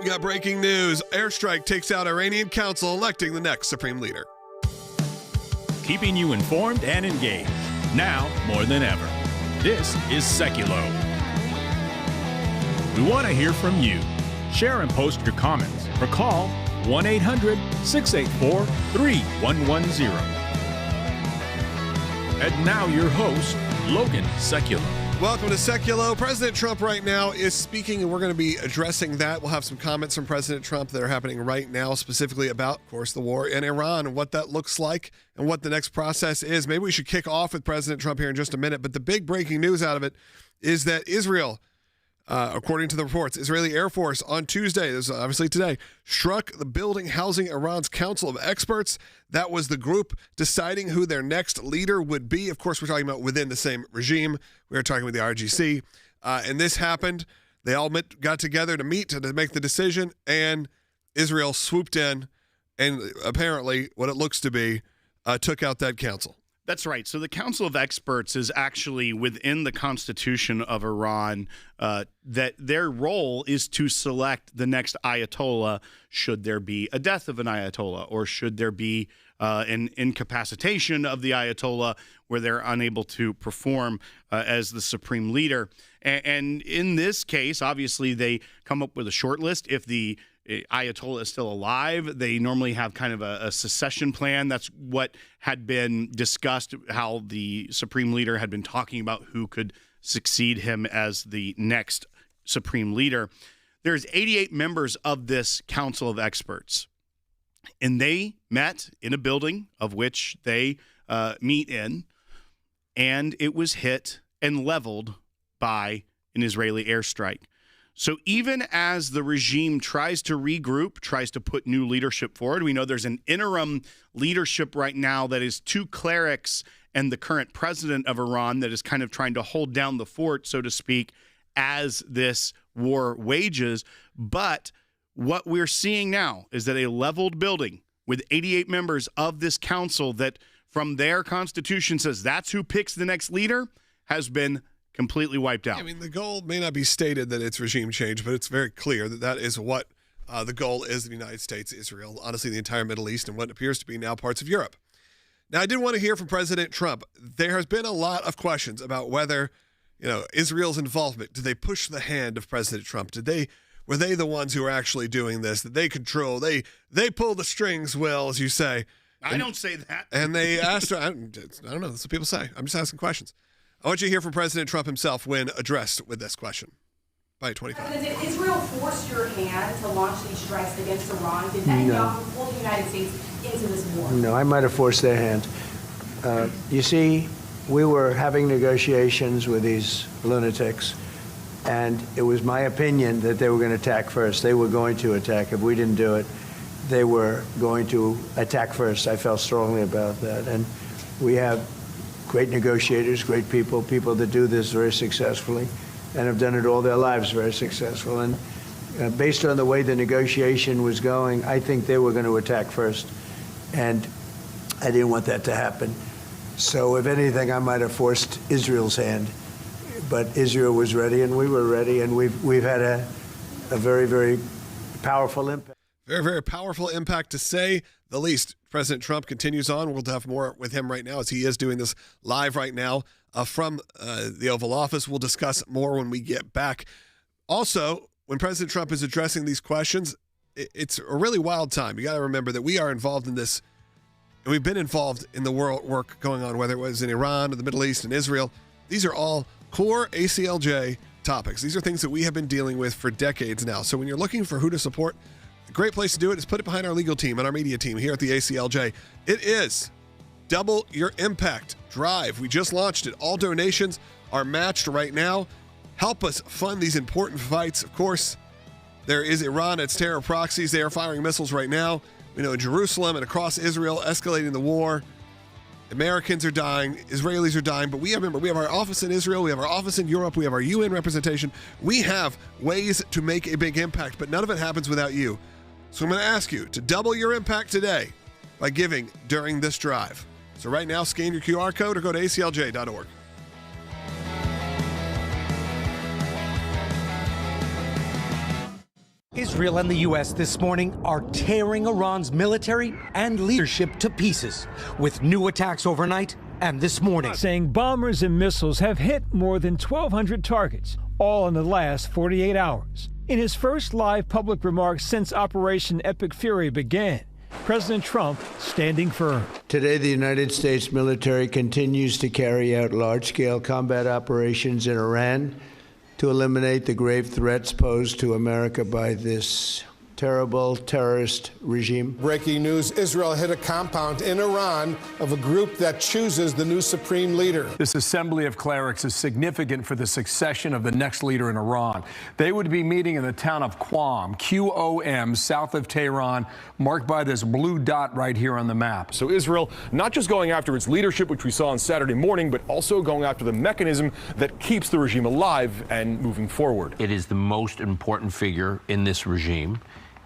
We got breaking news. Airstrike takes out Iranian Council, electing the next supreme leader. Keeping you informed and engaged, now more than ever. This is Sekulow. We want to hear from you. Share and post your comments or call 1-800-684-3110. And now your host, Logan Sekulow. Welcome to Sekulow. President Trump right now is speaking, and we're going to be addressing that. We'll have some comments from President Trump that are happening right now, specifically about, of course, the war in Iran and what that looks like and what the next process is. Maybe we should kick off with President Trump here in just a minute, but the big breaking news out of it is that Israel, according to the reports, Israeli Air Force on Tuesday, this is obviously today, struck the building housing Iran's Council of Experts. That was the group deciding who their next leader would be. Of course, we're talking about within the same regime. We are talking with the RGC. And this happened. They all got together to meet to make the decision, and Israel swooped in and apparently, what it looks to be, took out that council. That's right. So the Council of Experts is actually within the Constitution of Iran, that their role is to select the next Ayatollah should there be a death of an Ayatollah or should there be an incapacitation of the Ayatollah where they're unable to perform as the supreme leader. And in this case, obviously, they come up with a short list. If the Ayatollah is still alive, they normally have kind of a secession plan. That's what had been discussed, how the supreme leader had been talking about who could succeed him as the next supreme leader. There's 88 members of this Council of Experts, and they met in a building of which they meet in, and it was hit and leveled by an Israeli airstrike. So even as the regime tries to regroup, tries to put new leadership forward, we know there's an interim leadership right now that is two clerics and the current president of Iran that is kind of trying to hold down the fort, so to speak, as this war wages. But what we're seeing now is that a leveled building with 88 members of this council that from their constitution says that's who picks the next leader has been completely wiped out. I mean, the goal may not be stated that it's regime change, but it's very clear that that is what the goal is in the United States, Israel, honestly, the entire Middle East, and what appears to be now parts of Europe. Now, I did want to hear from President Trump. There has been a lot of questions about whether, Israel's involvement. Did they push the hand of President Trump? Were they the ones who were actually doing this? Did they control? They pull the strings, Will, as you say. I don't say that. And they asked her, I don't know, that's what people say. I'm just asking questions. I want you to hear from President Trump himself when addressed with this question. By 25. Did Israel force your hand to launch these strikes against Iran? Did Netanyahu pull the United States into this war? No, I might have forced their hand. You see, we were having negotiations with these lunatics, and it was my opinion that they were going to attack first. They were going to attack. If we didn't do it, they were going to attack first. I felt strongly about that. And we have great negotiators, great people that do this very successfully and have done it all their lives very successful. And based on the way the negotiation was going, I think they were going to attack first. And I didn't want that to happen. So if anything, I might have forced Israel's hand. But Israel was ready and we were ready, and we've had a very, very powerful impact. Very, very powerful impact, to say the least. President Trump continues on. We'll have more with him right now as he is doing this live right now from the Oval Office. We'll discuss more when we get back. Also, when President Trump is addressing these questions, it's a really wild time. You got to remember that we are involved in this, and we've been involved in the world work going on, whether it was in Iran or the Middle East and Israel. These are all core ACLJ topics. These are things that we have been dealing with for decades now. So when you're looking for who to support, a great place to do it is put it behind our legal team and our media team here at the ACLJ. It is Double Your Impact Drive. We just launched it. All donations are matched right now. Help us fund these important fights. Of course, there is Iran, its terror proxies. They are firing missiles right now. We know in Jerusalem and across Israel, escalating the war. Americans are dying. Israelis are dying. But we have our office in Israel. We have our office in Europe. We have our UN representation. We have ways to make a big impact, but none of it happens without you. So I'm going to ask you to double your impact today by giving during this drive. So right now, scan your QR code or go to aclj.org. Israel and the U.S. this morning are tearing Iran's military and leadership to pieces, with new attacks overnight and this morning. Saying bombers and missiles have hit more than 1,200 targets, all in the last 48 hours. In his first live public remarks since Operation Epic Fury began, President Trump standing firm. Today, the United States military continues to carry out large-scale combat operations in Iran to eliminate the grave threats posed to America by this terrible terrorist regime. Breaking news, Israel hit a compound in Iran of a group that chooses the new supreme leader. This assembly of clerics is significant for the succession of the next leader in Iran. They would be meeting in the town of Qom, Qom, south of Tehran, marked by this blue dot right here on the map. So Israel not just going after its leadership, which we saw on Saturday morning, but also going after the mechanism that keeps the regime alive and moving forward. It is the most important figure in this regime.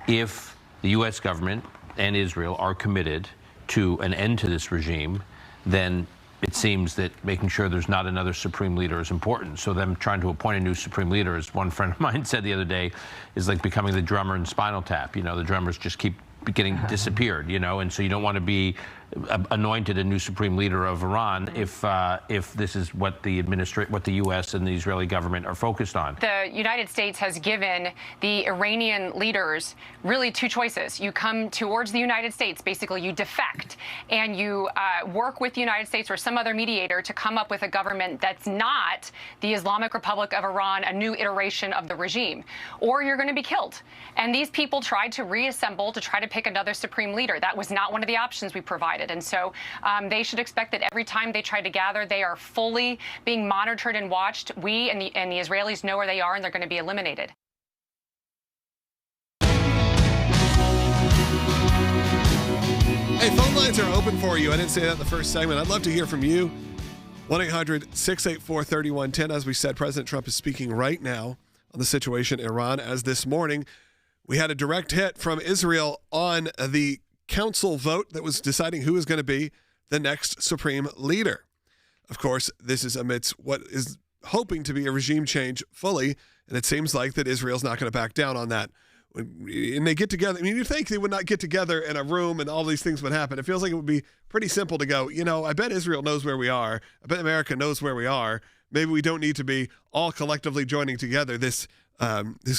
If the U.S. government and Israel are committed to an end to this regime, then it seems that making sure there's not another supreme leader is important. So them trying to appoint a new supreme leader, as one friend of mine said the other day, is like becoming the drummer in Spinal Tap. You know, the drummers just keep getting disappeared, you know, and so you don't want to be anointed a new supreme leader of Iran if this is what the U.S. and the Israeli government are focused on. The United States has given the Iranian leaders really two choices. You come towards the United States, basically you defect, and you work with the United States or some other mediator to come up with a government that's not the Islamic Republic of Iran, a new iteration of the regime, or you're going to be killed. And these people tried to reassemble to try to pick another supreme leader. That was not one of the options we provided. And so they should expect that every time they try to gather, they are fully being monitored and watched. We and the Israelis know where they are, and they're going to be eliminated. Hey, phone lines are open for you. I didn't say that in the first segment. I'd love to hear from you. 1-800-684-3110. As we said, President Trump is speaking right now on the situation in Iran. As this morning, we had a direct hit from Israel on the council vote that was deciding who is going to be the next supreme leader. Of course, this is amidst what is hoping to be a regime change fully, and it seems like that Israel's not going to back down on that. And they get together. I mean, you'd think they would not get together in a room and all these things would happen. It feels like it would be pretty simple to go, you know, I bet Israel knows where we are. I bet America knows where we are. Maybe we don't need to be all collectively joining together this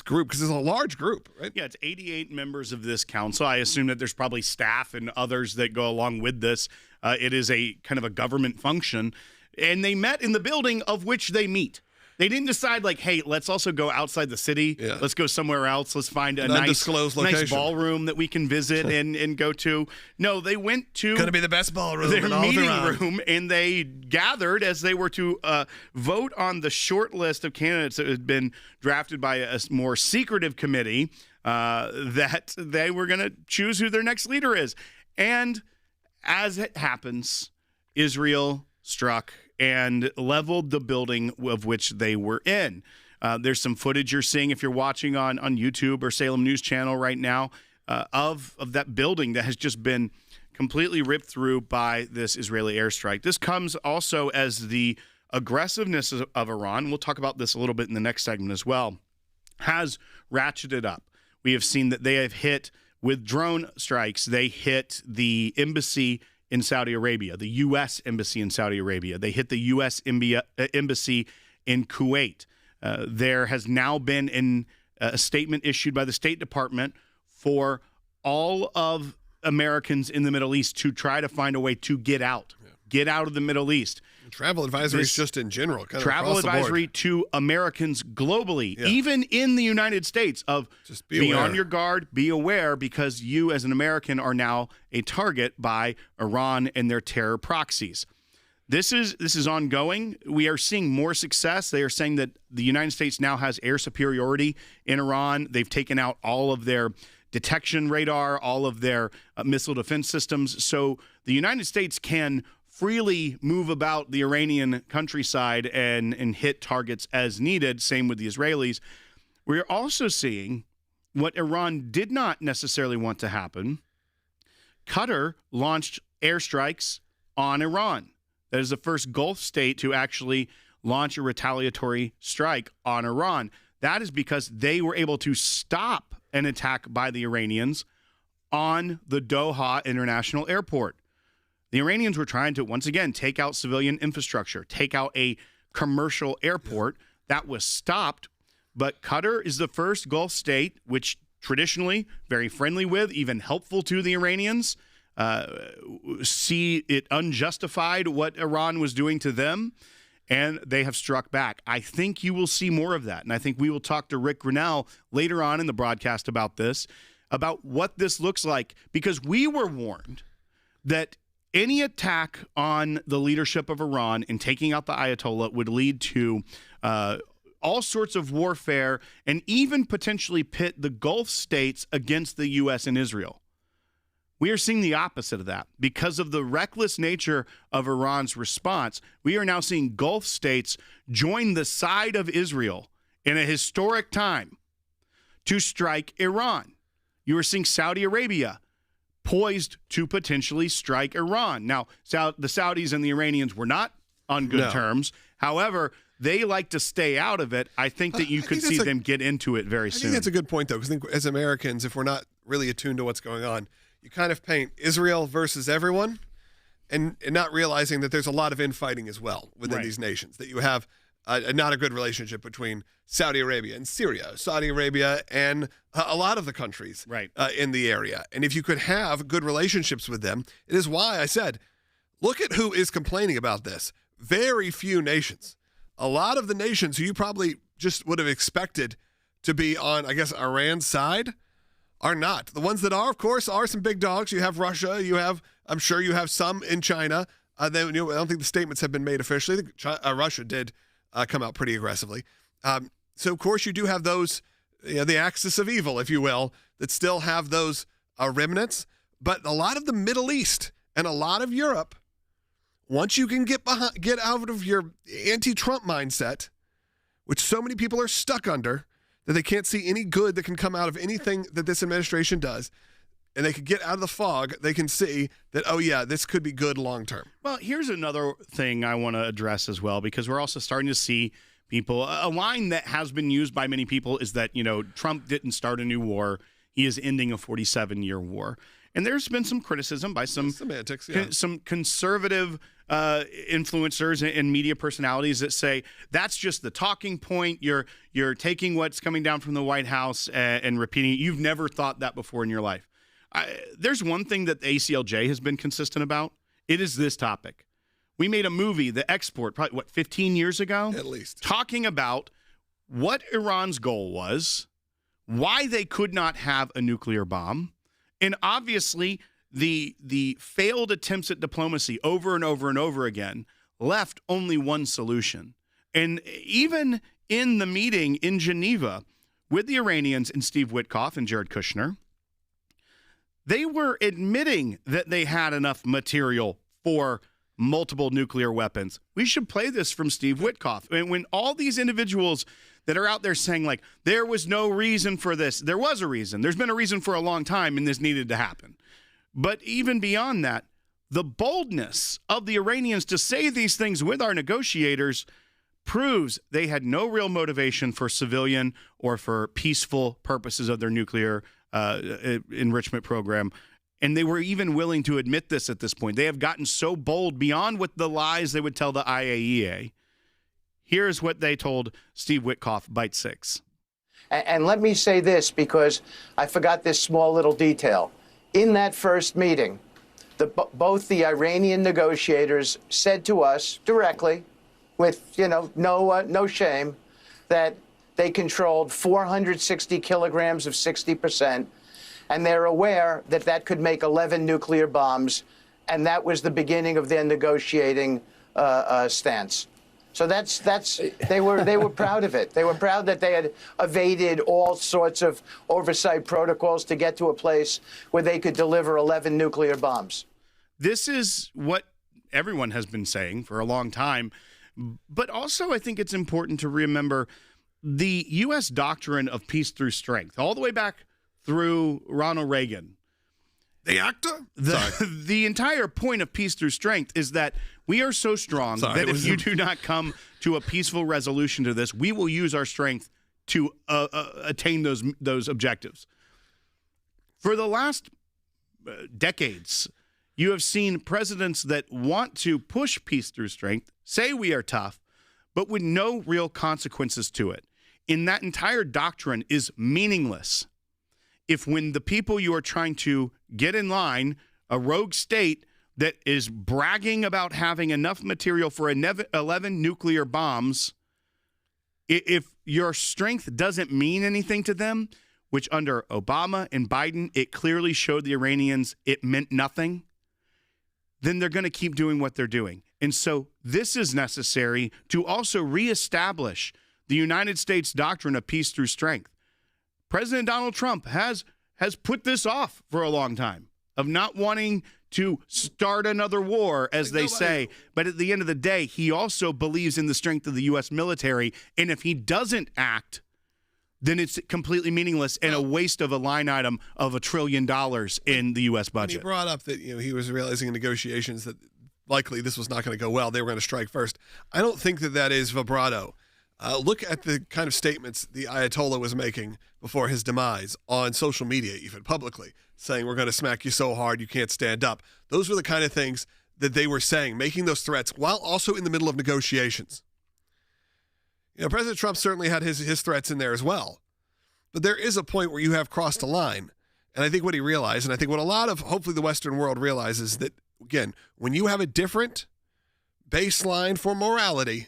group, because it's a large group, right? Yeah, it's 88 members of this council. I assume that there's probably staff and others that go along with this. It is a kind of a government function. And they met in the building of which they meet. They didn't decide, like, hey, let's also go outside the city. Yeah. Let's go somewhere else. Let's find a nice ballroom that we can visit and go to. No, they went to going to be the best ballroom their in all meeting of room, and they gathered as they were to vote on the short list of candidates that had been drafted by a more secretive committee that they were going to choose who their next leader is. And as it happens, Israel struck and leveled the building of which they were in. There's some footage you're seeing if you're watching on YouTube or Salem News Channel right now of that building that has just been completely ripped through by this Israeli airstrike. This comes also as the aggressiveness of Iran, we'll talk about this a little bit in the next segment as well, has ratcheted up. We have seen that they have hit with drone strikes. They hit the embassy in Saudi Arabia, the U.S. Embassy in Saudi Arabia. They hit the U.S. Embassy in Kuwait. There has now been a statement issued by the State Department for all of Americans in the Middle East to try to find a way to get out of the Middle East. Travel advisories just in general. Kind travel of advisory to Americans globally, even in the United States, of just be on your guard, be aware, because you as an American are now a target by Iran and their terror proxies. This is ongoing. We are seeing more success. They are saying that the United States now has air superiority in Iran. They've taken out all of their detection radar, all of their missile defense systems. So the United States can freely move about the Iranian countryside and hit targets as needed. Same with the Israelis. We're also seeing what Iran did not necessarily want to happen. Qatar launched airstrikes on Iran. That is the first Gulf state to actually launch a retaliatory strike on Iran. That is because they were able to stop an attack by the Iranians on the Doha International Airport. The Iranians were trying to, once again, take out civilian infrastructure, take out a commercial airport. That was stopped. But Qatar is the first Gulf state, which traditionally very friendly with, even helpful to the Iranians, see it unjustified what Iran was doing to them, and they have struck back. I think you will see more of that, and I think we will talk to Rick Grinnell later on in the broadcast about this, about what this looks like, because we were warned that any attack on the leadership of Iran in taking out the Ayatollah would lead to all sorts of warfare and even potentially pit the Gulf states against the U.S. and Israel. We are seeing the opposite of that. Because of the reckless nature of Iran's response, we are now seeing Gulf states join the side of Israel in a historic time to strike Iran. You are seeing Saudi Arabia poised to potentially strike Iran. Now, the Saudis and the Iranians were not on good terms. However, they like to stay out of it. I think that you could see them get into it very soon. I think that's a good point, though, because I think as Americans, if we're not really attuned to what's going on, you kind of paint Israel versus everyone and not realizing that there's a lot of infighting as well within these nations, that you have not a good relationship between Saudi Arabia and Syria, Saudi Arabia and a lot of the countries in the area. And if you could have good relationships with them, it is why I said, look at who is complaining about this. Very few nations. A lot of the nations who you probably just would have expected to be on, I guess, Iran's side are not. The ones that are, of course, are some big dogs. You have Russia. You have, I'm sure you have some in China. I don't think the statements have been made officially. Russia did come out pretty aggressively. So, of course, you do have those, the axis of evil, if you will, that still have those remnants. But a lot of the Middle East and a lot of Europe, once you can get out of your anti-Trump mindset, which so many people are stuck under, that they can't see any good that can come out of anything that this administration does, and they can get out of the fog, they can see that, oh, yeah, this could be good long term. Well, here's another thing I want to address as well, because we're also starting to see people, a line that has been used by many people is that, Trump didn't start a new war. He is ending a 47-year war. And there's been some criticism by some semantics, some conservative influencers and media personalities that say that's just the talking point. You're taking what's coming down from the White House and repeating it. You've never thought that before in your life. There's one thing that the ACLJ has been consistent about. It is this topic. We made a movie, The Export, probably, 15 years ago? At least. Talking about what Iran's goal was, why they could not have a nuclear bomb, and obviously the failed attempts at diplomacy over and over and over again left only one solution. And even in the meeting in Geneva with the Iranians and Steve Witkoff and Jared Kushner, they were admitting that they had enough material for multiple nuclear weapons. We should play this from Steve Witkoff. And when all these individuals that are out there saying, like, there was no reason for this, there was a reason. There's been a reason for a long time, and this needed to happen. But even beyond that, the boldness of the Iranians to say these things with our negotiators proves they had no real motivation for civilian or for peaceful purposes of their nuclear enrichment program. And they were even willing to admit this at this point. They have gotten so bold beyond what the lies they would tell the IAEA. Here's what they told Steve Witkoff, Bite 6. And let me say this, because I forgot this small little detail. In that first meeting, both the Iranian negotiators said to us directly, with no shame, that they controlled 460 kilograms of 60%, and they're aware that that could make 11 nuclear bombs, and that was the beginning of their negotiating stance. So they were proud of it. They were proud that they had evaded all sorts of oversight protocols to get to a place where they could deliver 11 nuclear bombs. This is what everyone has been saying for a long time. But also, I think it's important to remember the U.S. doctrine of peace through strength, all the way back through Ronald Reagan. The actor? The entire point of peace through strength is that we are so strong that if you do not come to a peaceful resolution to this, we will use our strength to attain those objectives. For the last decades, you have seen presidents that want to push peace through strength, say we are tough, but with no real consequences to it. And that entire doctrine is meaningless if when the people you are trying to get in line, a rogue state that is bragging about having enough material for 11 nuclear bombs, if your strength doesn't mean anything to them, which under Obama and Biden, it clearly showed the Iranians it meant nothing, then they're going to keep doing what they're doing. And so this is necessary to also reestablish the United States doctrine of peace through strength. President Donald Trump has put this off for a long time, of not wanting to start another war, as they say. But at the end of the day, he also believes in the strength of the U.S. military. And if he doesn't act, then it's completely meaningless and a waste of a line item of $1 trillion in the U.S. budget. He brought up that he was realizing in negotiations that likely this was not going to go well. They were going to strike first. I don't think that is vibrato. Look at the kind of statements the Ayatollah was making before his demise on social media, even publicly, saying we're going to smack you so hard you can't stand up. Those were the kind of things that they were saying, making those threats while also in the middle of negotiations. President Trump certainly had his threats in there as well. But there is a point where you have crossed a line. And I think what he realized, and I think what a lot of, hopefully, the Western world realizes, that, again, when you have a different baseline for morality,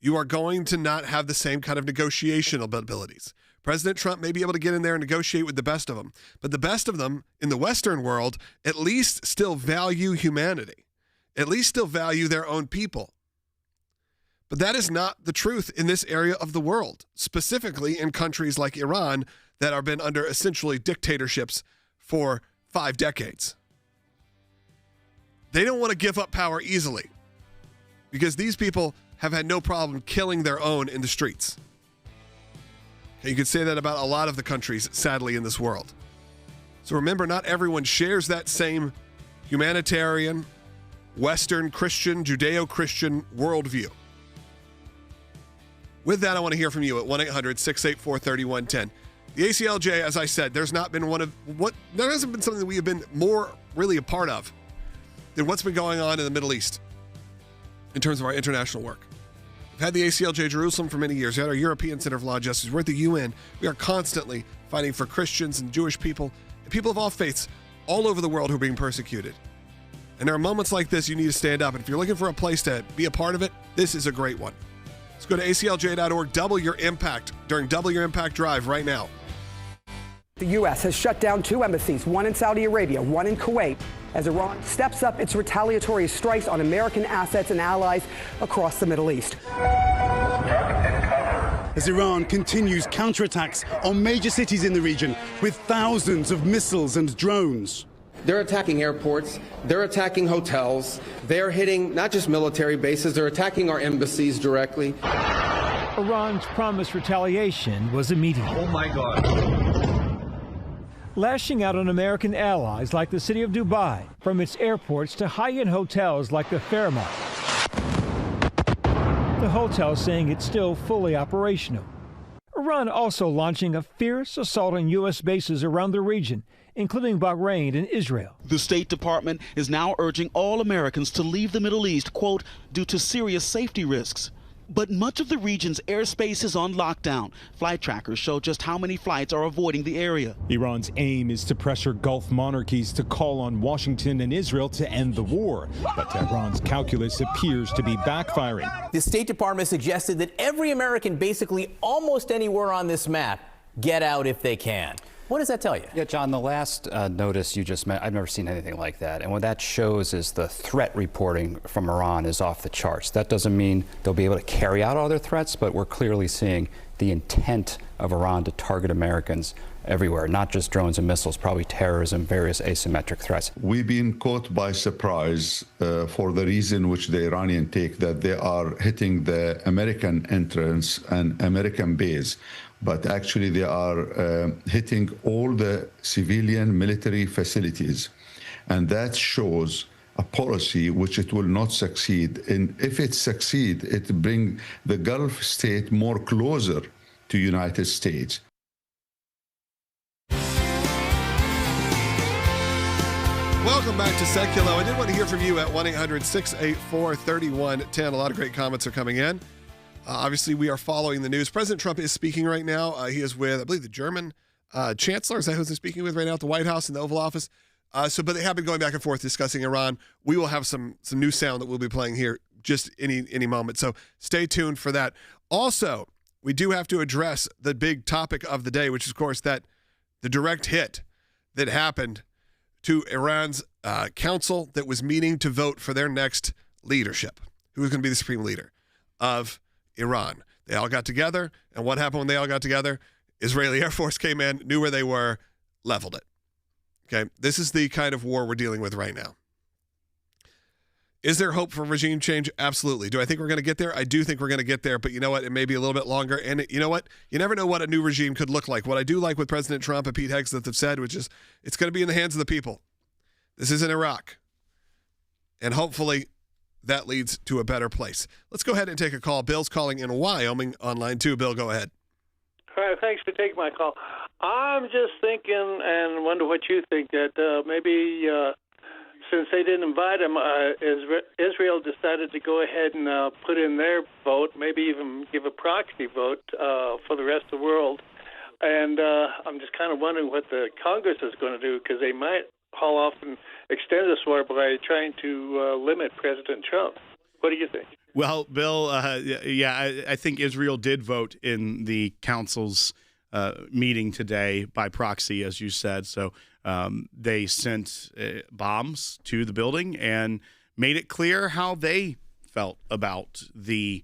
you are going to not have the same kind of negotiation abilities. President Trump may be able to get in there and negotiate with the best of them, but the best of them in the Western world at least still value humanity, at least still value their own people. But that is not the truth in this area of the world, specifically in countries like Iran that have been under essentially dictatorships for 5 decades. They don't want to give up power easily because these people have had no problem killing their own in the streets. Okay, you could say that about a lot of the countries, sadly, in this world. So remember, not everyone shares that same humanitarian, Western, Christian, Judeo-Christian worldview. With that, I want to hear from you at 1-800-684-3110. The ACLJ, as I said, there hasn't been something that we have been more really a part of than what's been going on in the Middle East in terms of our international work. We've had the ACLJ Jerusalem for many years. We had our European Center for Law and Justice. We're at the UN. We are constantly fighting for Christians and Jewish people and people of all faiths all over the world who are being persecuted. And there are moments like this you need to stand up. And if you're looking for a place to be a part of it, this is a great one. Let's go to aclj.org. Double your impact during Double Your Impact Drive right now. The U.S. has shut down 2 embassies, one in Saudi Arabia, one in Kuwait, as Iran steps up its retaliatory strikes on American assets and allies across the Middle East. As Iran continues counterattacks on major cities in the region with thousands of missiles and drones. They're attacking airports, they're attacking hotels, they're hitting not just military bases, they're attacking our embassies directly. Iran's promised retaliation was immediate. Oh my God. Lashing out on American allies like the city of Dubai, from its airports to high-end hotels like the Fairmont. The hotel saying it's still fully operational. Iran also launching a fierce assault on U.S. bases around the region, including Bahrain and Israel. The State Department is now urging all Americans to leave the Middle East, quote, due to serious safety risks. But much of the region's airspace is on lockdown. Flight trackers show just how many flights are avoiding the area. Iran's aim is to pressure Gulf monarchies to call on Washington and Israel to end the war. But Tehran's calculus appears to be backfiring. The State Department suggested that every American basically almost anywhere on this map get out if they can. What does that tell you? Yeah, John, the last notice you just met, I've never seen anything like that. And what that shows is the threat reporting from Iran is off the charts. That doesn't mean they'll be able to carry out all their threats, but we're clearly seeing the intent of Iran to target Americans everywhere, not just drones and missiles, probably terrorism, various asymmetric threats. We've been caught by surprise for the reason which the Iranians take, that they are hitting the American entrance and American base. But actually they are hitting all the civilian military facilities. And that shows a policy which it will not succeed. And if it succeeds, it brings the Gulf state more closer to United States. Welcome back to Sekulow. I did want to hear from you at 1-800-684-3110. A lot of great comments are coming in. Obviously, we are following the news. President Trump is speaking right now. He is with, I believe, the German chancellor. Is that who he's speaking with right now at the White House in the Oval Office? But they have been going back and forth discussing Iran. We will have some new sound that we'll be playing here just any moment. So stay tuned for that. Also, we do have to address the big topic of the day, which is, of course, that the direct hit that happened to Iran's council that was meeting to vote for their next leadership, who was going to be the supreme leader of Iran. They all got together, and what happened when they all got together? Israeli Air Force came in, knew where they were, leveled it. Okay, this is the kind of war we're dealing with right now. Is there hope for regime change? Absolutely. Do I think we're going to get there? I do think we're going to get there, but you know what? It may be a little bit longer, and you know what? You never know what a new regime could look like. What I do like what President Trump and Pete Hegseth have said, which is it's going to be in the hands of the people. This isn't Iraq. And hopefully that leads to a better place. Let's go ahead and take a call. Bill's calling in Wyoming on line 2. Bill, go ahead. All right, thanks for taking my call. I'm just thinking and wonder what you think, that maybe since they didn't invite him, Israel decided to go ahead and put in their vote, maybe even give a proxy vote for the rest of the world. And I'm just kind of wondering what the Congress is going to do, because they might haul off and extend this war by trying to limit President Trump. What do you think? Well, Bill, I think Israel did vote in the council's meeting today by proxy, as you said. So they sent bombs to the building and made it clear how they felt about the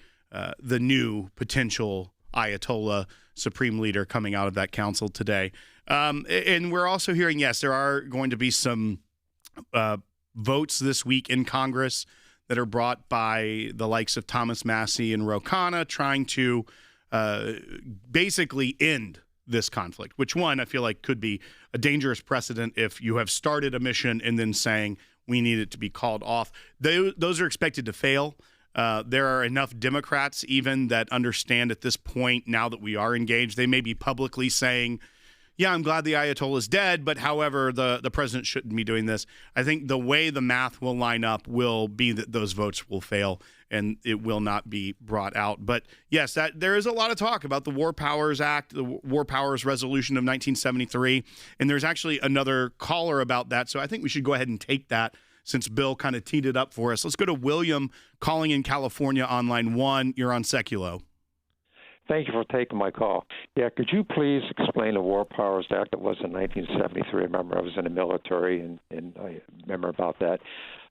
new potential Ayatollah Supreme Leader coming out of that council today. And we're also hearing, yes, there are going to be some votes this week in Congress that are brought by the likes of Thomas Massie and Ro Khanna, trying to basically end this conflict, which one I feel like could be a dangerous precedent if you have started a mission and then saying we need it to be called off. Those are expected to fail. There are enough Democrats even that understand at this point, now that we are engaged, they may be publicly saying, yeah, I'm glad the Ayatollah is dead, but however, the president shouldn't be doing this. I think the way the math will line up will be that those votes will fail and it will not be brought out. But yes, there is a lot of talk about the War Powers Act, the War Powers Resolution of 1973, and there's actually another caller about that. So I think we should go ahead and take that since Bill kind of teed it up for us. Let's go to William calling in California on line 1. You're on Sekulow. Thank you for taking my call. Yeah, could you please explain the War Powers Act that was in 1973? I remember I was in the military, and I remember about that,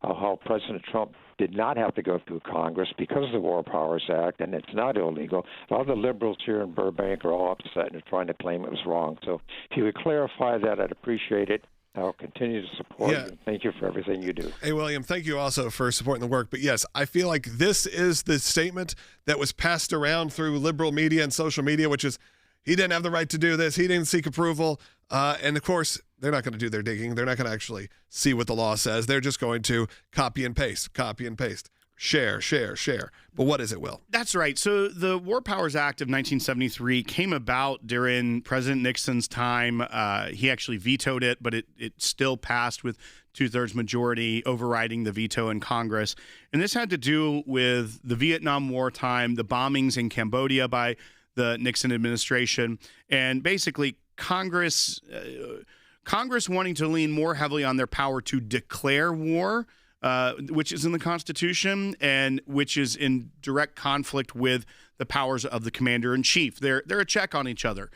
how President Trump did not have to go through Congress because of the War Powers Act, and it's not illegal. A lot of the liberals here in Burbank are all upset and are trying to claim it was wrong. So if you would clarify that, I'd appreciate it. I'll continue to support you. Thank you for everything you do. Hey, William, thank you also for supporting the work. But yes, I feel like this is the statement that was passed around through liberal media and social media, which is he didn't have the right to do this. He didn't seek approval. And of course, they're not going to do their digging. They're not going to actually see what the law says. They're just going to copy and paste. Share. But what is it, Will? That's right. So the War Powers Act of 1973 came about during President Nixon's time. He actually vetoed it, but it still passed with 2/3 majority, overriding the veto in Congress. And this had to do with the Vietnam War time, the bombings in Cambodia by the Nixon administration, and basically Congress wanting to lean more heavily on their power to declare war, which is in the Constitution and which is in direct conflict with the powers of the commander-in-chief. They're a check on each other,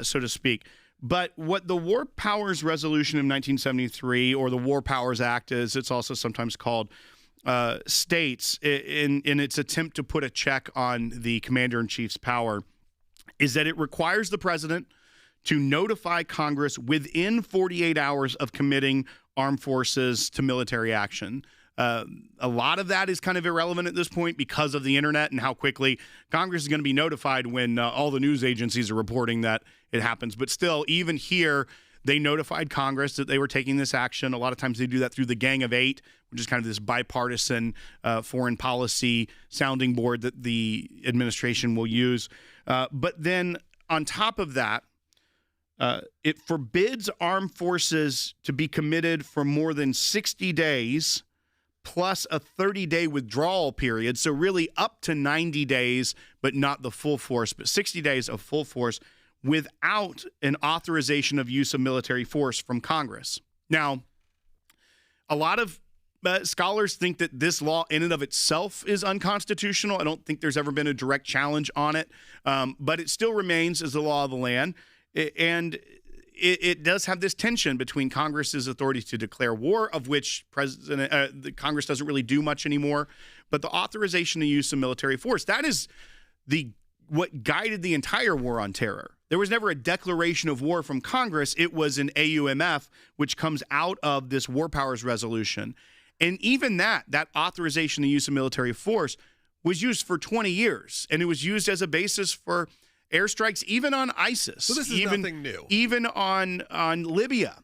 so to speak. But what the War Powers Resolution of 1973, or the War Powers Act, as it's also sometimes called, states in its attempt to put a check on the commander-in-chief's power, is that it requires the president to notify Congress within 48 hours of committing armed forces to military action. A lot of that is kind of irrelevant at this point because of the internet and how quickly Congress is going to be notified when all the news agencies are reporting that it happens. But still, even here, they notified Congress that they were taking this action. A lot of times they do that through the Gang of Eight, which is kind of this bipartisan foreign policy sounding board that the administration will use. But then on top of that, It forbids armed forces to be committed for more than 60 days plus a 30-day withdrawal period. So really up to 90 days, but not the full force, but 60 days of full force without an authorization of use of military force from Congress. Now, a lot of scholars think that this law in and of itself is unconstitutional. I don't think there's ever been a direct challenge on it, but it still remains as the law of the land. And it does have this tension between Congress's authority to declare war, of which the Congress doesn't really do much anymore, but the authorization to use of military force. That is what guided the entire war on terror. There was never a declaration of war from Congress. It was an AUMF, which comes out of this war powers resolution. And even that authorization to use of military force was used for 20 years, and it was used as a basis for airstrikes, even on ISIS. So this is nothing new. Even on Libya.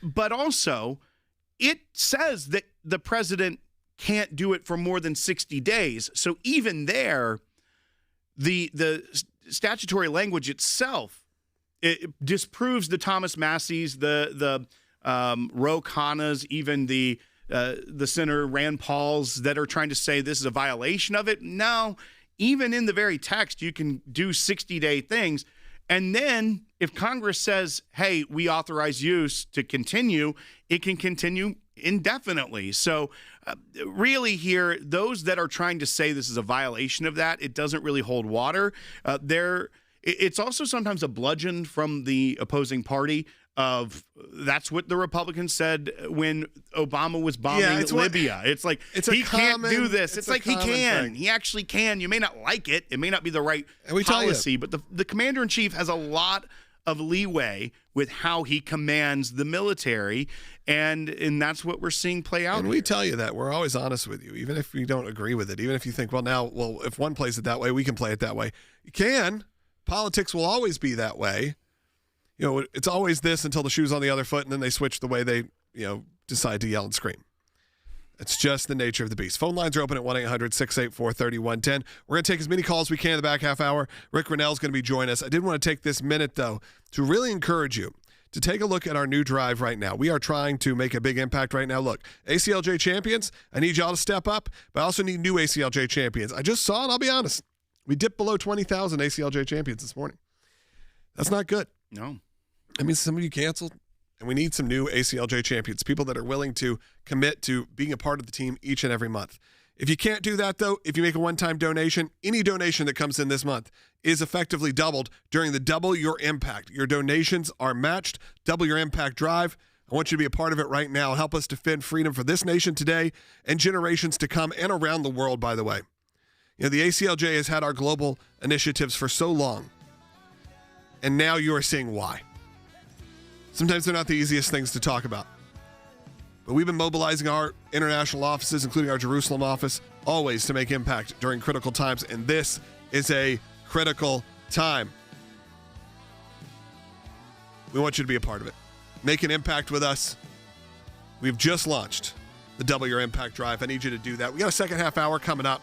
But also, it says that the president can't do it for more than 60 days. So even there, the statutory language itself, it disproves the Thomas Massey's, the Ro Khanna's, even the Senator Rand Paul's that are trying to say this is a violation of it. No. Even in the very text, you can do 60-day things. And then if Congress says, hey, we authorize use to continue, it can continue indefinitely. So really here, those that are trying to say this is a violation of that, it doesn't really hold water. It's also sometimes a bludgeon from the opposing party of that's what the Republicans said when Obama was bombing Libya. He can't do this. It's like he can. Thing. He actually can. You may not like it. It may not be the right policy, but the commander-in-chief has a lot of leeway with how he commands the military, and that's what we're seeing play out. And we tell you that. We're always honest with you, even if we don't agree with it, even if you think, if one plays it that way, we can play it that way. You can. Politics will always be that way. It's always this until the shoe's on the other foot, and then they switch the way they, decide to yell and scream. It's just the nature of the beast. Phone lines are open at 1-800-684-3110. We're going to take as many calls as we can in the back half hour. Rick Rennell's going to be joining us. I did want to take this minute, though, to really encourage you to take a look at our new drive right now. We are trying to make a big impact right now. Look, ACLJ champions, I need y'all to step up, but I also need new ACLJ champions. I just saw it, I'll be honest. We dipped below 20,000 ACLJ champions this morning. That's not good. No. I mean, some of you canceled, and we need some new ACLJ champions, people that are willing to commit to being a part of the team each and every month. If you can't do that, though, if you make a one-time donation, any donation that comes in this month is effectively doubled during the Double Your Impact. Your donations are matched. Double Your Impact Drive. I want you to be a part of it right now. Help us defend freedom for this nation today and generations to come and around the world, by the way. The ACLJ has had our global initiatives for so long, and now you are seeing why. Sometimes they're not the easiest things to talk about. But we've been mobilizing our international offices, including our Jerusalem office, always to make impact during critical times, and this is a critical time. We want you to be a part of it. Make an impact with us. We've just launched the Double Your Impact Drive. I need you to do that. We got a second half hour coming up,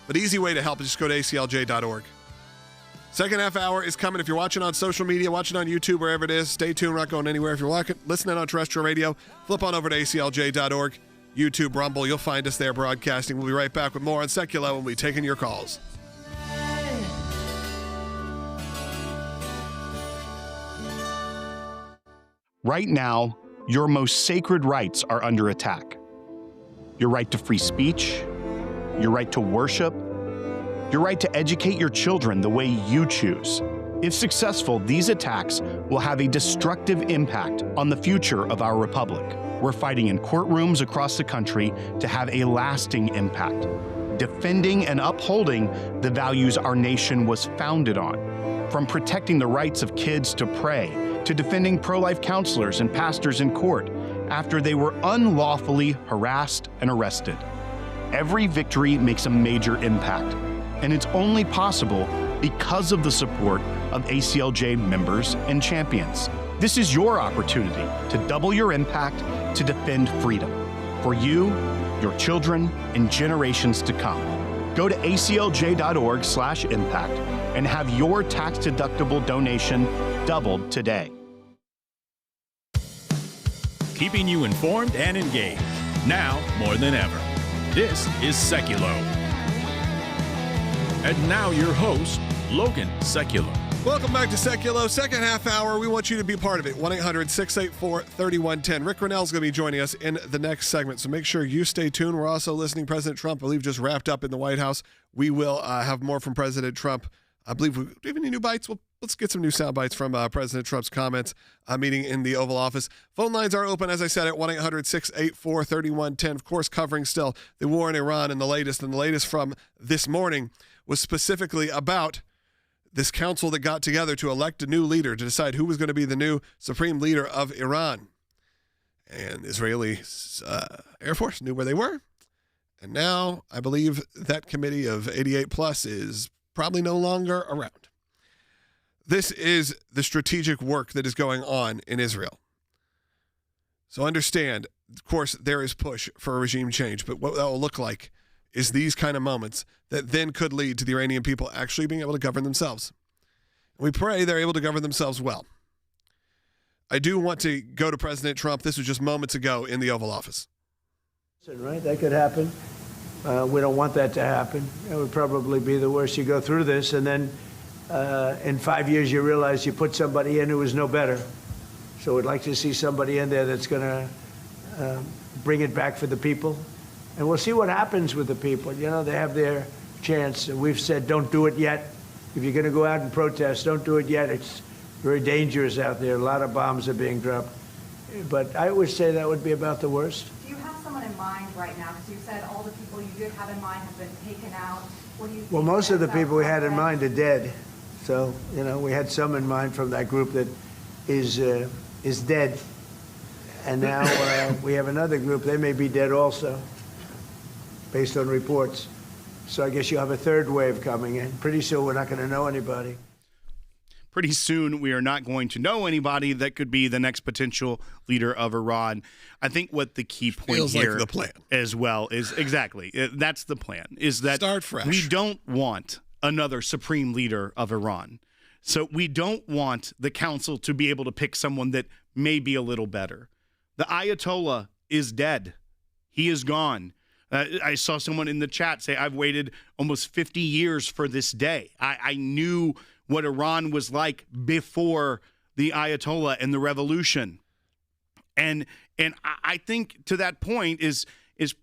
but easy way to help is just go to aclj.org. Second half hour is coming. If you're watching on social media, watching on YouTube, wherever it is, stay tuned. We're not going anywhere. If you're listening on terrestrial radio, flip on over to aclj.org, YouTube, Rumble. You'll find us there broadcasting. We'll be right back with more on Sekulow, and we'll be taking your calls. Right now, your most sacred rights are under attack. Your right to free speech, your right to worship, your right to educate your children the way you choose. If successful, these attacks will have a destructive impact on the future of our republic. We're fighting in courtrooms across the country to have a lasting impact, defending and upholding the values our nation was founded on. From protecting the rights of kids to pray, to defending pro-life counselors and pastors in court after they were unlawfully harassed and arrested. Every victory makes a major impact, and it's only possible because of the support of ACLJ members and champions. This is your opportunity to double your impact to defend freedom for you, your children, and generations to come. Go to aclj.org/impact and have your tax-deductible donation doubled today. keeping you informed and engaged. Now more than ever. This is Sekulow. And now your host, Logan Sekulow. Welcome back to Sekulow. Second half hour, we want you to be part of it. 1-800-684-3110. Rick Grinnell's going to be joining us in the next segment, so make sure you stay tuned. We're also listening. President Trump, I believe, just wrapped up in the White House. We will have more from President Trump. I believe, do we have any new bites? Well, let's get some new sound bites from President Trump's comments meeting in the Oval Office. Phone lines are open, as I said, at 1-800-684-3110. Of course, covering still the war in Iran and the latest. And the latest from this morning was specifically about this council that got together to elect a new leader to decide who was going to be the new supreme leader of Iran. And Israeli Air Force knew where they were. And now I believe that committee of 88 plus is probably no longer around. This is the strategic work that is going on in Israel. So understand, of course, there is push for a regime change, but what that will look like is these kind of moments that then could lead to the Iranian people actually being able to govern themselves. And we pray they're able to govern themselves well. I do want to go to President Trump. This was just moments ago in the Oval Office. Right, that could happen. We don't want that to happen. It would probably be the worst. You go through this, and then in 5 years you realize you put somebody in who was no better. So we'd like to see somebody in there that's going to bring it back for the people. And we'll see what happens with the people. You know, they have their chance. We've said don't do it yet. If you're going to go out and protest, don't do it yet. It's very dangerous out there. A lot of bombs are being dropped. But I would say that would be about the worst. Do you have someone in mind right now? Because you said all the people you did have in mind have been taken out. What do you think? Well, most of the people we had in mind are dead. So, you know, we had some in mind from that group that is dead. And now we have another group. They may be dead also, based on reports. So I guess you have a third wave coming in. Pretty soon we're not going to know anybody. Pretty soon we are not going to know anybody that could be the next potential leader of Iran. I think what the key point Feels here like the plan. As well is exactly, that's the plan, is that start fresh. We don't want another supreme leader of Iran. So we don't want the council to be able to pick someone that may be a little better. The Ayatollah is dead. He is gone. I saw someone in the chat say, I've waited almost 50 years for this day. I knew what Iran was like before the Ayatollah and the revolution. And I think to that point is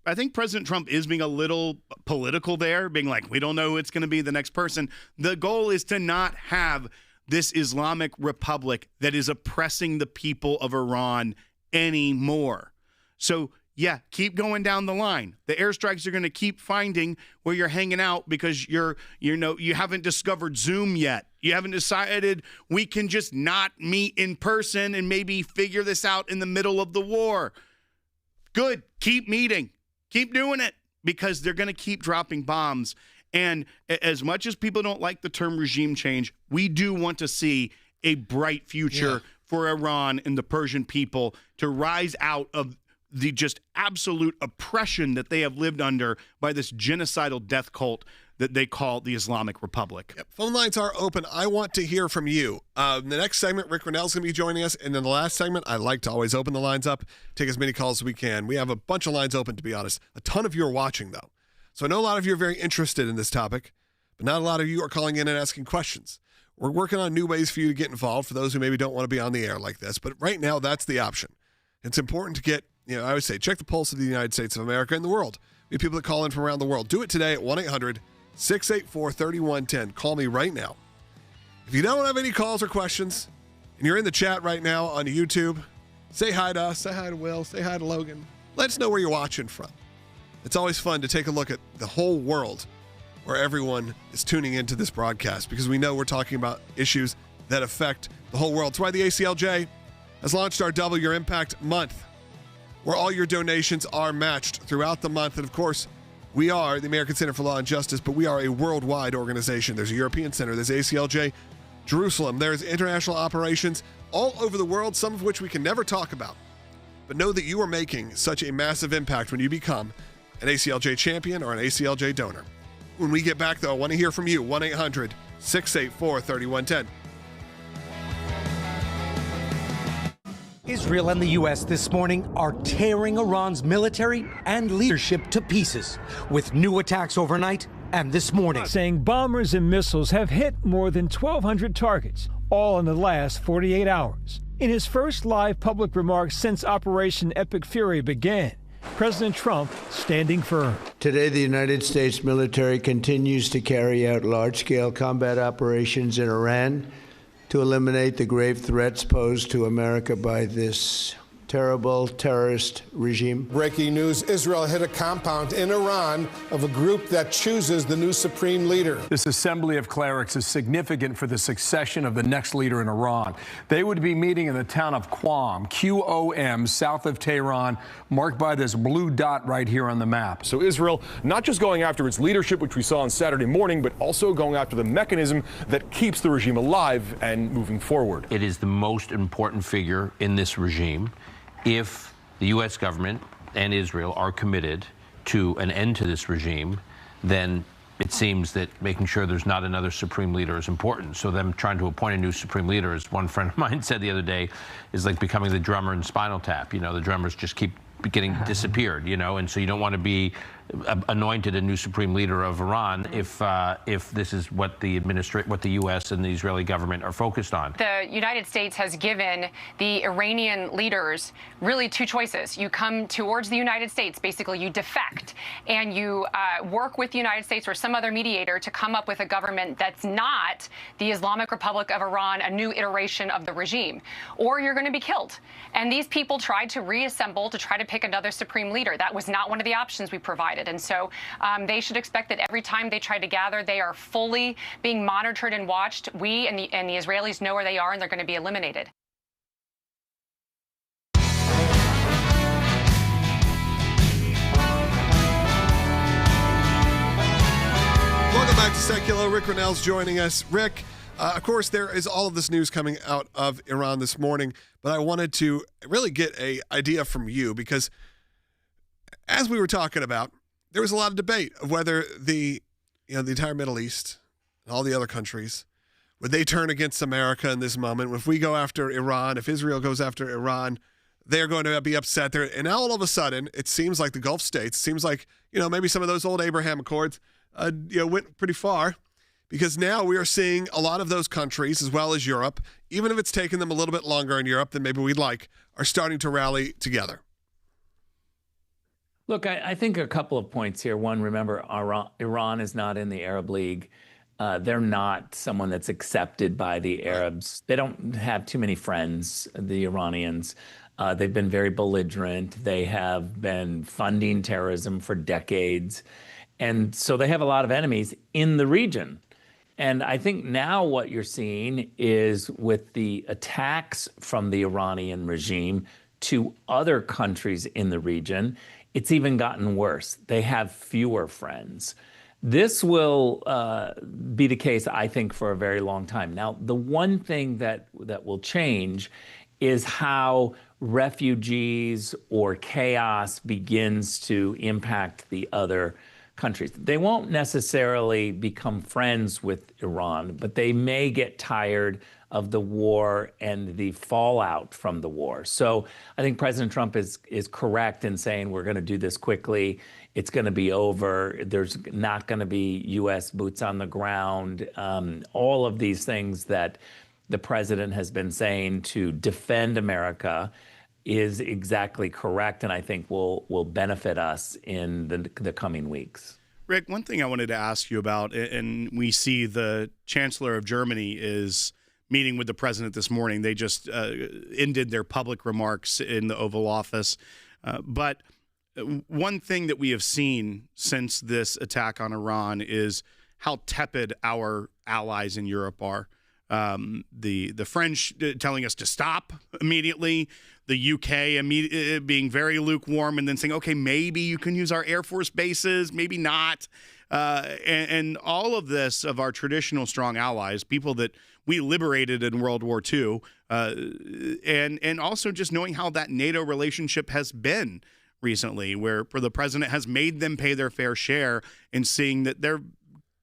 I think President Trump is being a little political there, being like, we don't know who it's going to be the next person. The goal is to not have this Islamic Republic that is oppressing the people of Iran anymore. So yeah, keep going down the line. The airstrikes are going to keep finding where you're hanging out because you haven't discovered Zoom yet. You haven't decided we can just not meet in person and maybe figure this out in the middle of the war. Good. Keep meeting. Keep doing it because they're going to keep dropping bombs. And as much as people don't like the term regime change, we do want to see a bright future for Iran and the Persian people to rise out of the just absolute oppression that they have lived under by this genocidal death cult that they call the Islamic Republic. Yep. Phone lines are open. I want to hear from you. The next segment, Rick Grinnell's going to be joining us. And then the last segment, I like to always open the lines up, take as many calls as we can. We have a bunch of lines open, to be honest. A ton of you are watching, though. So I know a lot of you are very interested in this topic, but not a lot of you are calling in and asking questions. We're working on new ways for you to get involved for those who maybe don't want to be on the air like this. But right now, that's the option. It's important to get, I would say, check the pulse of the United States of America and the world. We have people that call in from around the world. Do it today at 1-800-684-3110. Call me right now. If you don't have any calls or questions, and you're in the chat right now on YouTube, say hi to us, say hi to Will, say hi to Logan. Let us know where you're watching from. It's always fun to take a look at the whole world where everyone is tuning into this broadcast because we know we're talking about issues that affect the whole world. That's why the ACLJ has launched our Double Your Impact Month, where all your donations are matched throughout the month. And of course, we are the American Center for Law and Justice, but we are a worldwide organization. There's a European Center, there's ACLJ Jerusalem, there's international operations all over the world, some of which we can never talk about. But know that you are making such a massive impact when you become an ACLJ champion or an ACLJ donor. When we get back, though, I want to hear from you. 1-800-684-3110. Israel and the U.S. this morning are tearing Iran's military and leadership to pieces, with new attacks overnight and this morning. Saying bombers and missiles have hit more than 1,200 targets, all in the last 48 hours. In his first live public remarks since Operation Epic Fury began, President Trump standing firm. Today, the United States military continues to carry out large-scale combat operations in Iran to eliminate the grave threats posed to America by this terrible terrorist regime. Breaking news, Israel hit a compound in Iran of a group that chooses the new supreme leader. This assembly of clerics is significant for the succession of the next leader in Iran. They would be meeting in the town of Qom, Qom, south of Tehran, marked by this blue dot right here on the map. So Israel not just going after its leadership, which we saw on Saturday morning, but also going after the mechanism that keeps the regime alive and moving forward. It is the most important figure in this regime. If the U.S. government and Israel are committed to an end to this regime, then it seems that making sure there's not another supreme leader is important. So them trying to appoint a new supreme leader, as one friend of mine said the other day, is like becoming the drummer in Spinal Tap. You know, the drummers just keep getting disappeared, you know, and so you don't want to be anointed a new supreme leader of Iran if this is what the U.S. and the Israeli government are focused on. The United States has given the Iranian leaders really two choices. You come towards the United States, basically you defect, and you work with the United States or some other mediator to come up with a government that's not the Islamic Republic of Iran, a new iteration of the regime, or you're going to be killed. And these people tried to reassemble to try to pick another supreme leader. That was not one of the options we provided. And so they should expect that every time they try to gather, they are fully being monitored and watched. We and the Israelis know where they are, and they're going to be eliminated. Welcome back to Sekulow. Rick Rennell's joining us. Rick, of course, there is all of this news coming out of Iran this morning, but I wanted to really get an idea from you because as we were talking about, there was a lot of debate of whether the entire Middle East and all the other countries, would they turn against America in this moment? If we go after Iran, if Israel goes after Iran, they're going to be upset there. And now all of a sudden, it seems like the Gulf states, seems like, maybe some of those old Abraham Accords, went pretty far because now we are seeing a lot of those countries as well as Europe, even if it's taken them a little bit longer in Europe than maybe we'd like, are starting to rally together. Look, I think a couple of points here. One, remember, Iran is not in the Arab League. They're not someone that's accepted by the Arabs. They don't have too many friends, the Iranians. They've been very belligerent. They have been funding terrorism for decades. And so they have a lot of enemies in the region. And I think now what you're seeing is with the attacks from the Iranian regime to other countries in the region, it's even gotten worse. They have fewer friends. This will be the case, I think, for a very long time. Now, the one thing that will change is how refugees or chaos begins to impact the other countries. They won't necessarily become friends with Iran, but they may get tired of the war and the fallout from the war. So I think President Trump is correct in saying we're going to do this quickly. It's going to be over. There's not going to be U.S. boots on the ground. All of these things that the president has been saying to defend America is exactly correct, and I think will benefit us in the coming weeks. Rick, one thing I wanted to ask you about, and we see the Chancellor of Germany is meeting with the president this morning. They just ended their public remarks in the Oval Office. But one thing that we have seen since this attack on Iran is how tepid our allies in Europe are. The French telling us to stop immediately, the UK being very lukewarm and then saying, okay, maybe you can use our Air Force bases, maybe not. And all of this of our traditional strong allies, people that we liberated in World War II, and also just knowing how that NATO relationship has been recently, where the president has made them pay their fair share and seeing that they're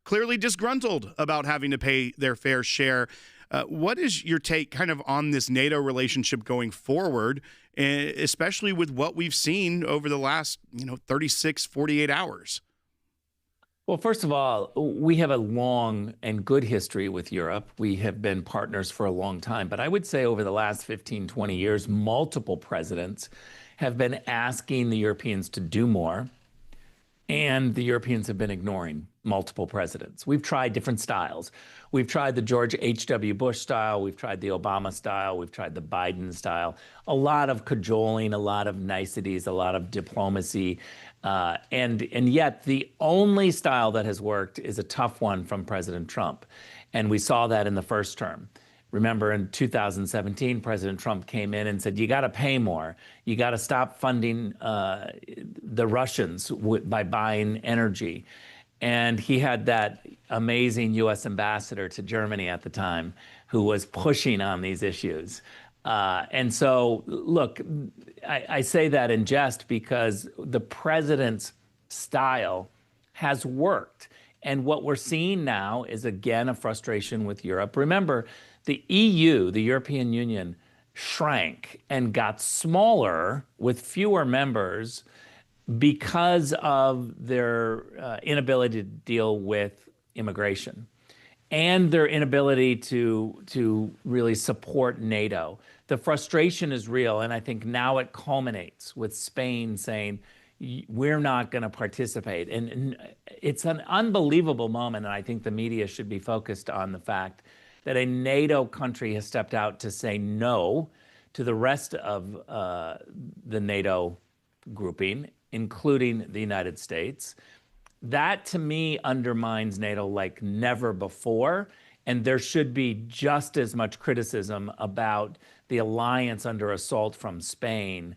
clearly disgruntled about having to pay their fair share. What is your take kind of on this NATO relationship going forward, especially with what we've seen over the last, 36, 48 hours? Well, first of all, we have a long and good history with Europe. We have been partners for a long time. But I would say over the last 15, 20 years, multiple presidents have been asking the Europeans to do more. And the Europeans have been ignoring multiple presidents. We've tried different styles. We've tried the George H.W. Bush style. We've tried the Obama style. We've tried the Biden style. A lot of cajoling, a lot of niceties, a lot of diplomacy. And yet the only style that has worked is a tough one from President Trump. And we saw that in the first term. Remember, in 2017, President Trump came in and said, you got to pay more. You got to stop funding the Russians by buying energy. And he had that amazing U.S. ambassador to Germany at the time who was pushing on these issues. And so, look, I say that in jest because the president's style has worked. And what we're seeing now is, again, a frustration with Europe. Remember, the EU, the European Union, shrank and got smaller with fewer members because of their inability to deal with immigration and their inability to really support NATO. The frustration is real, and I think now it culminates with Spain saying, we're not going to participate. And it's an unbelievable moment, and I think the media should be focused on the fact that a NATO country has stepped out to say no to the rest of the NATO grouping, including the United States. That, to me, undermines NATO like never before, and there should be just as much criticism about the alliance under assault from Spain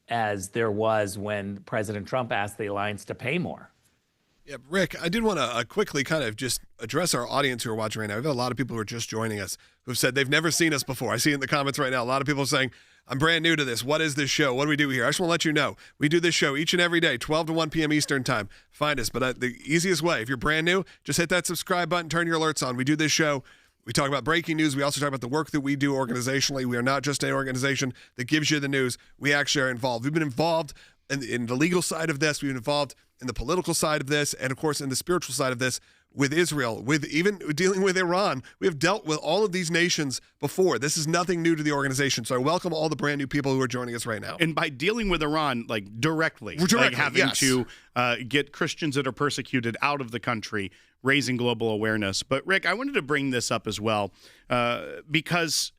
as there was when President Trump asked the alliance to pay more. Yeah, Rick, I did want to quickly kind of just address our audience who are watching right now. We've got a lot of people who are just joining us who've said they've never seen us before. I see it in the comments right now. A lot of people saying, I'm brand new to this. What is this show? What do we do here? I just want to let you know, we do this show each and every day, 12 to 1 p.m. Eastern time. Find us. But the easiest way, if you're brand new, just hit that subscribe button, turn your alerts on. We do this show. We talk about breaking news. We also talk about the work that we do organizationally. We are not just an organization that gives you the news. We actually are involved. We've been involved in the legal side of this. We've been involved in the political side of this, and of course in the spiritual side of this with Israel, with even dealing with Iran. We have dealt with all of these nations before. This is nothing new to the organization. So I welcome all the brand new people who are joining us right now. And by dealing with Iran, like directly like having to get Christians that are persecuted out of the country, raising global awareness. But Rick, I wanted to bring this up as well because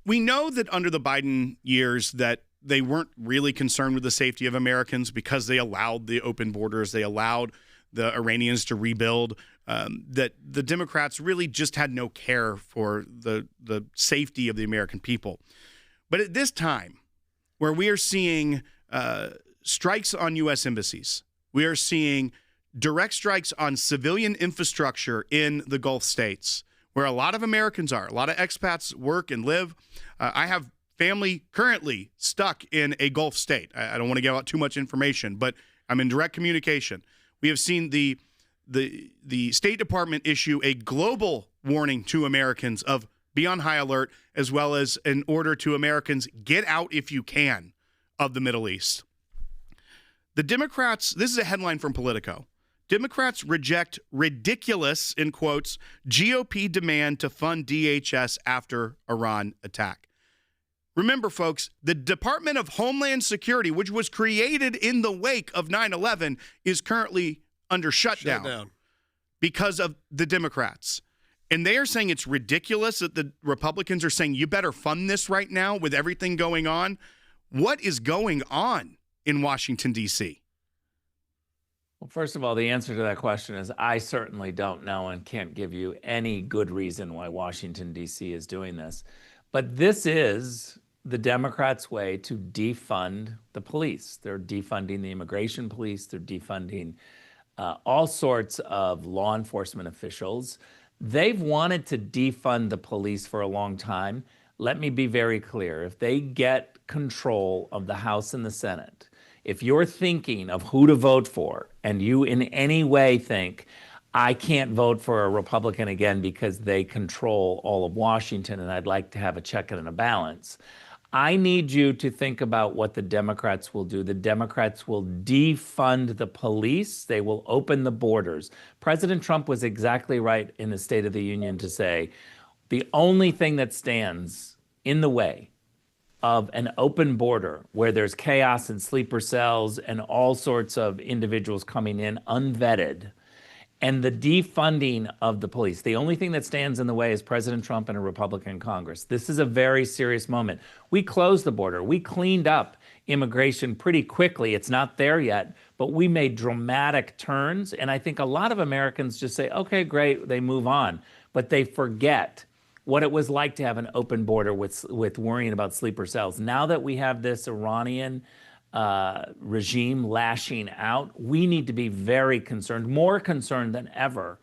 we know that under the Biden years that they weren't really concerned with the safety of Americans because they allowed the open borders. They allowed the Iranians to rebuild, that the Democrats really just had no care for the safety of the American people. But at this time, where we are seeing strikes on U.S. embassies, we are seeing direct strikes on civilian infrastructure in the Gulf states, where a lot of Americans are, a lot of expats work and live. I have family currently stuck in a Gulf state. I don't want to give out too much information, but I'm in direct communication. We have seen the State Department issue a global warning to Americans of be on high alert, as well as an order to Americans, get out if you can of the Middle East. The Democrats, this is a headline from Politico. Democrats reject ridiculous, in quotes, GOP demand to fund DHS after Iran attack. Remember, folks, the Department of Homeland Security, which was created in the wake of 9/11, is currently under shutdown because of the Democrats. And they are saying it's ridiculous that the Republicans are saying, you better fund this right now with everything going on. What is going on in Washington, D.C.? Well, first of all, the answer to that question is I certainly don't know and can't give you any good reason why Washington, D.C. is doing this. But this is the Democrats' way to defund the police. They're defunding the immigration police. They're defunding all sorts of law enforcement officials. They've wanted to defund the police for a long time. Let me be very clear. If they get control of the House and the Senate, if you're thinking of who to vote for and you in any way think, I can't vote for a Republican again because they control all of Washington, and I'd like to have a check and a balance. I need you to think about what the Democrats will do. The Democrats will defund the police. They will open the borders. President Trump was exactly right in the State of the Union to say the only thing that stands in the way of an open border where there's chaos and sleeper cells and all sorts of individuals coming in unvetted, and the defunding of the police. The only thing that stands in the way is President Trump and a Republican Congress. This is a very serious moment. We closed the border. We cleaned up immigration pretty quickly. It's not there yet, but we made dramatic turns. And I think a lot of Americans just say, okay, great, they move on. But they forget what it was like to have an open border with worrying about sleeper cells. Now that we have this Iranian regime lashing out, we need to be very concerned, more concerned than ever,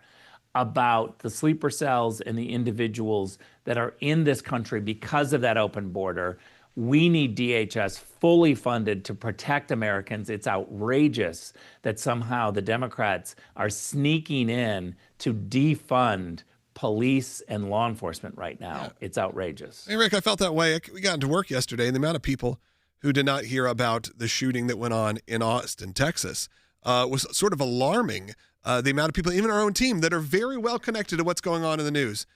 about the sleeper cells and the individuals that are in this country because of that open border. We need DHS fully funded to protect Americans. It's outrageous that somehow the Democrats are sneaking in to defund police and law enforcement right now. Yeah. It's outrageous. Hey, Rick, I felt that way. We got into work yesterday, and the amount of people who did not hear about the shooting that went on in Austin, Texas, was sort of alarming. The amount of people, even our own team, that are very well connected to what's going on in the news.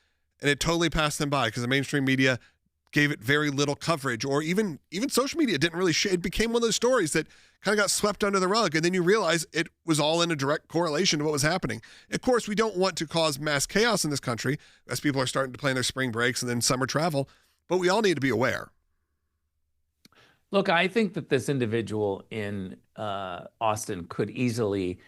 And it totally passed them by because the mainstream media gave it very little coverage, or even social media didn't really it became one of those stories that kind of got swept under the rug, and then you realize it was all in a direct correlation to what was happening. Of course, we don't want to cause mass chaos in this country as people are starting to plan their spring breaks and then summer travel, but we all need to be aware. Look, I think that this individual in Austin could easily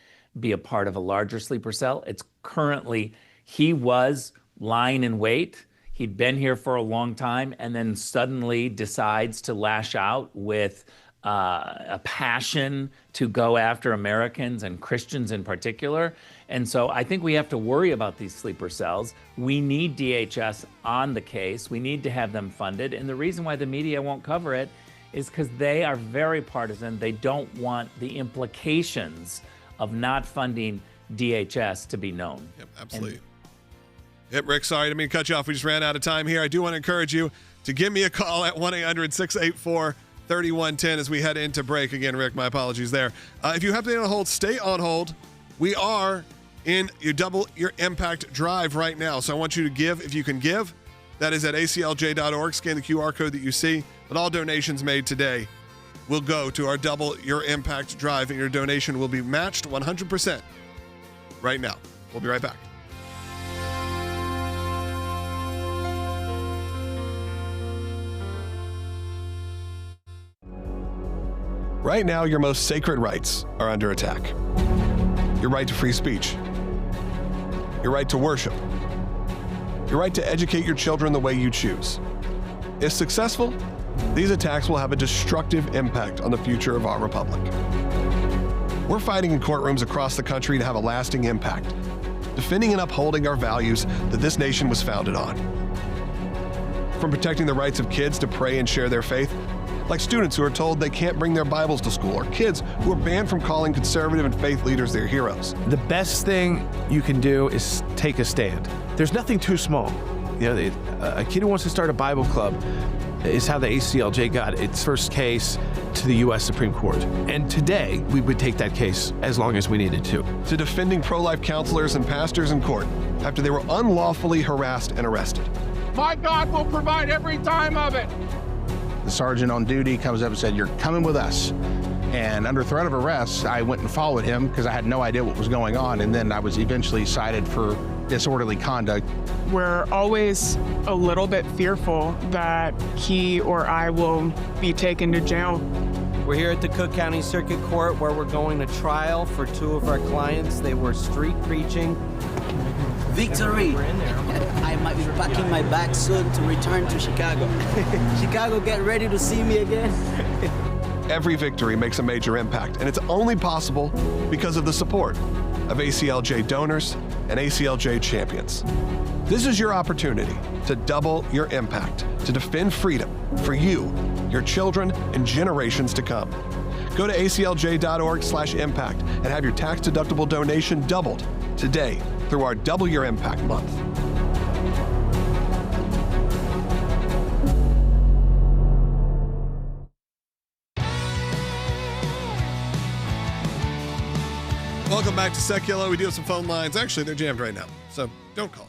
be a part of a larger sleeper cell. It's currently, he was lying in wait. He'd been here for a long time and then suddenly decides to lash out with a passion to go after Americans and Christians in particular. And so I think we have to worry about these sleeper cells. We need DHS on the case. We need to have them funded. And the reason why the media won't cover it is because they are very partisan. They don't want the implications of not funding DHS to be known. Yep, absolutely. Yep, Rick, sorry, I didn't mean to cut you off. We just ran out of time here. I do want to encourage you to give me a call at 1-800-684-3110 as we head into break. Again, Rick, my apologies there. If you have to be on hold, stay on hold. We are in your Double Your Impact drive right now. So I want you to give if you can give. That is at ACLJ.org. Scan the QR code that you see. But all donations made today will go to our Double Your Impact drive, and your donation will be matched 100% right now. We'll be right back. Right now, your most sacred rights are under attack. Your right to free speech. Your right to worship. Your right to educate your children the way you choose. If successful, these attacks will have a destructive impact on the future of our republic. We're fighting in courtrooms across the country to have a lasting impact, defending and upholding our values that this nation was founded on. From protecting the rights of kids to pray and share their faith, like students who are told they can't bring their Bibles to school, or kids who are banned from calling conservative and faith leaders their heroes. The best thing you can do is take a stand. There's nothing too small. You know, a kid who wants to start a Bible club is how the ACLJ got its first case to the U.S. Supreme Court. And today, we would take that case as long as we needed to. To defending pro-life counselors and pastors in court after they were unlawfully harassed and arrested. My God will provide every time of it. The sergeant on duty comes up and said, "You're coming with us." And under threat of arrest, I went and followed him because I had no idea what was going on. And then I was eventually cited for disorderly conduct. We're always a little bit fearful that he or I will be taken to jail. We're here at the Cook County Circuit Court where we're going to trial for two of our clients. They were street preaching. Victory! I might be packing my bag soon to return to Chicago. Chicago, get ready to see me again. Every victory makes a major impact, and it's only possible because of the support of ACLJ donors and ACLJ champions. This is your opportunity to double your impact, to defend freedom for you, your children, and generations to come. Go to aclj.org/impact and have your tax-deductible donation doubled today through our Double Your Impact month. Welcome back to Sekulow. We do have some phone lines. Actually, they're jammed right now, so don't call.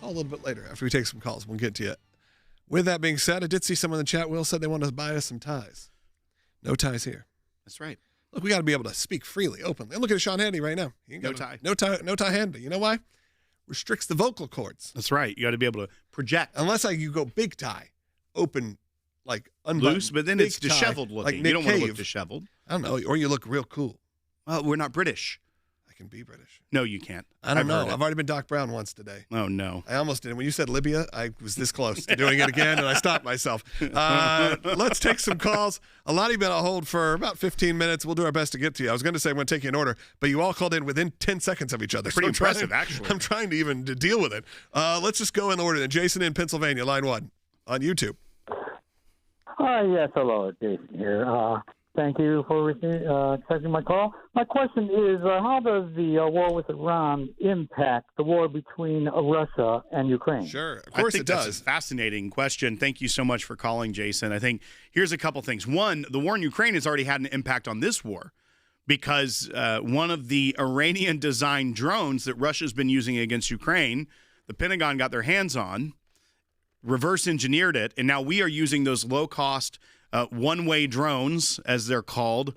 Call a little bit later after we take some calls. We'll get to you. With that being said, I did see someone in the chat. Will said they want to buy us some ties. No ties here. That's right. Look, we got to be able to speak freely, openly. And look at Sean Handy right now. He ain't got No tie. No tie handy. You know why? Restricts the vocal cords. That's right. You got to be able to project. Unless you go big tie, open, like loose, but then it's big tie, disheveled looking. like You Nick don't want to look Cave. disheveled. I don't know. Or you look real cool. Well, we're not British. I can be British. No, you can't. I don't know. heard it. I've already been Doc Brown once today. Oh, no. I almost did. When you said Libya, I was this close to doing it again, and I stopped myself. Let's take some calls. A lot of you been on hold for about 15 minutes. We'll do our best to get to you. I was going to say I'm going to take you in order, but you all called in within 10 seconds of each other. Pretty I'm impressive, trying, actually. I'm trying to even deal with it. Let's just go in order. Then Jason in Pennsylvania, line 1 on YouTube. Yes, hello, Jason here. Thank you for accepting my call. My question is, how does the war with Iran impact the war between Russia and Ukraine? Sure, of course it does. That's a fascinating question. Thank you so much for calling, Jason. I think here's a couple things. One, the war in Ukraine has already had an impact on this war because one of the Iranian-designed drones that Russia's been using against Ukraine, the Pentagon got their hands on, reverse engineered it, and now we are using those low-cost one-way drones, as they're called,